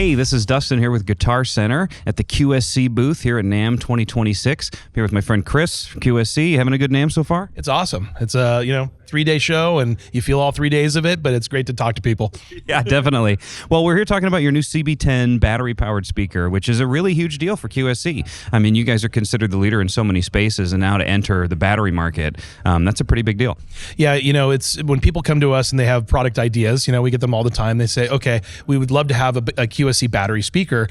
Hey, this is Dustin here with Guitar Center at the QSC booth here at NAMM 2026. I'm here with my friend Chris from QSC. You having a good NAMM so far? It's awesome. It's a 3-day show, and you feel all 3 days of it, but it's great to talk to people. Yeah, definitely. Well, we're here talking about your new CB10 battery-powered speaker, which is a really huge deal for QSC. I mean, you guys are considered the leader in so many spaces, and now to enter the battery market, that's a pretty big deal. Yeah, it's when people come to us and they have product ideas, we get them all the time. They say, okay, we would love to have a QSC battery speaker,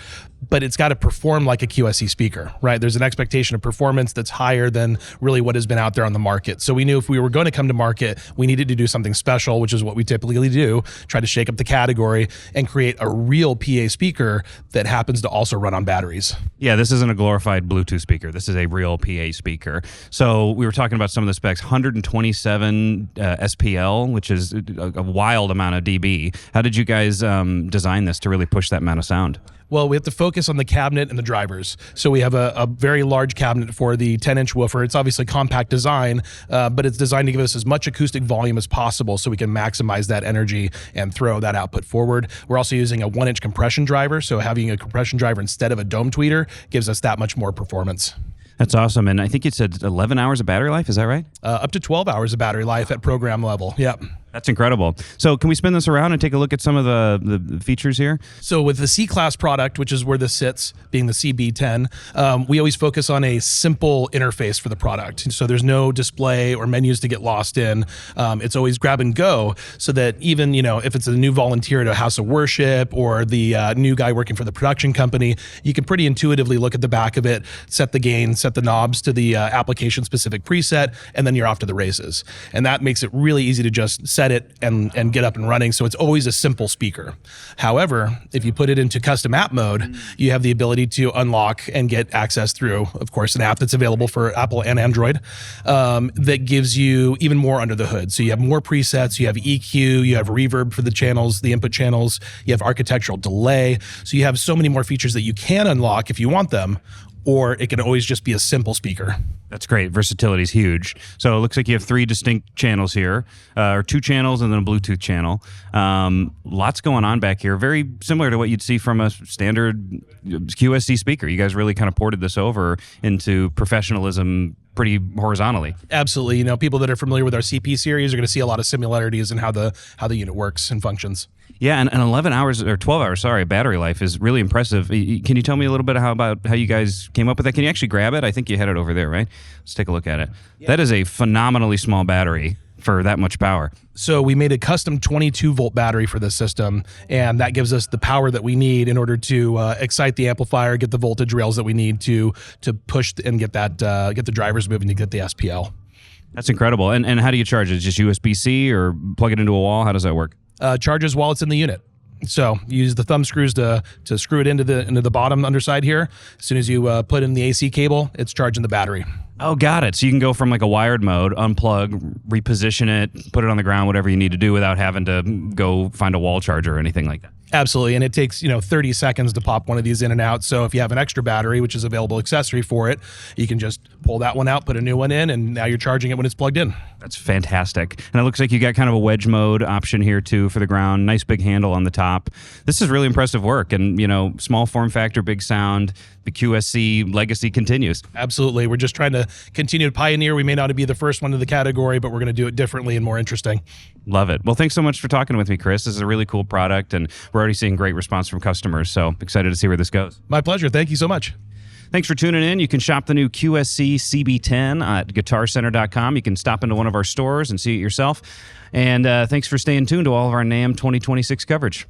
but it's got to perform like a QSC speaker, right? There's an expectation of performance that's higher than really what has been out there on the market. So we knew if we were going to come to market, we needed to do something special, which is what we typically do, try to shake up the category and create a real PA speaker that happens to also run on batteries. Yeah, this isn't a glorified Bluetooth speaker. This is a real PA speaker. So we were talking about some of the specs, 127 SPL, which is a wild amount of dB. How did you guys design this to really push that amount of sound? Well, we have to focus on the cabinet and the drivers. So we have a very large cabinet for the 10-inch woofer. It's obviously compact design, but it's designed to give us as much acoustic volume as possible so we can maximize that energy and throw that output forward. We're also using a 1-inch compression driver, so having a compression driver instead of a dome tweeter gives us that much more performance. That's awesome. And I think you said 11 hours of battery life. Is that right? Up to 12 hours of battery life at program level. Yep. That's incredible. So can we spin this around and take a look at some of the features here? So with the C-Class product, which is where this sits, being the CB10, we always focus on a simple interface for the product. So there's no display or menus to get lost in. It's always grab and go, so that even, if it's a new volunteer at a house of worship or the new guy working for the production company, you can pretty intuitively look at the back of it, set the gain, set the knobs to the application-specific preset, and then you're off to the races. And that makes it really easy to just set it and get up and running. So it's always a simple speaker. However, if you put it into custom app mode, you have the ability to unlock and get access through, of course, an app that's available for Apple and Android that gives you even more under the hood. So you have more presets, you have EQ, you have reverb for the channels, the input channels, you have architectural delay. So you have so many more features that you can unlock if you want them, or it can always just be a simple speaker. That's great. Versatility is huge. So it looks like you have 3 distinct channels here, or 2 channels and then a Bluetooth channel. Lots going on back here. Very similar to what you'd see from a standard QSC speaker. You guys really kind of ported this over into professionalism pretty horizontally. Absolutely. People that are familiar with our CP series are going to see a lot of similarities in how the unit works and functions. Yeah, and 11 hours or 12 hours, sorry, battery life is really impressive. Can you tell me a little bit about how you guys came up with that? Can you actually grab it? I think you had it over there, right? Let's take a look at it. Yeah. That is a phenomenally small battery for that much power. So we made a custom 22-volt battery for this system, and that gives us the power that we need in order to excite the amplifier, get the voltage rails that we need to push and get the drivers moving to get the SPL. That's incredible. And how do you charge it? Just USB-C or plug it into a wall? How does that work? Charges while it's in the unit. So you use the thumb screws to screw it into the bottom underside here. As soon as you put in the AC cable, it's charging the battery. Oh, got it. So you can go from like a wired mode, unplug, reposition it, put it on the ground, whatever you need to do without having to go find a wall charger or anything like that. Absolutely, and it takes 30 seconds to pop one of these in and out. So if you have an extra battery, which is available accessory for it, you can just pull that one out, put a new one in, and now you're charging it when it's plugged in. That's fantastic. And it looks like you got kind of a wedge mode option here too for the ground. Nice big handle on the top. This is really impressive work, and small form factor, big sound. The QSC legacy continues. Absolutely. We're just trying to continue to pioneer. We may not be the first one in the category, but we're going to do it differently and more interesting. Love it. Well, thanks so much for talking with me, Chris. This is a really cool product, and we're already seeing great response from customers, so excited to see where this goes. My pleasure. Thank you so much. Thanks for tuning in. You can shop the new QSC CB10 at guitarcenter.com. You can stop into one of our stores and see it yourself. And thanks for staying tuned to all of our NAMM 2026 coverage.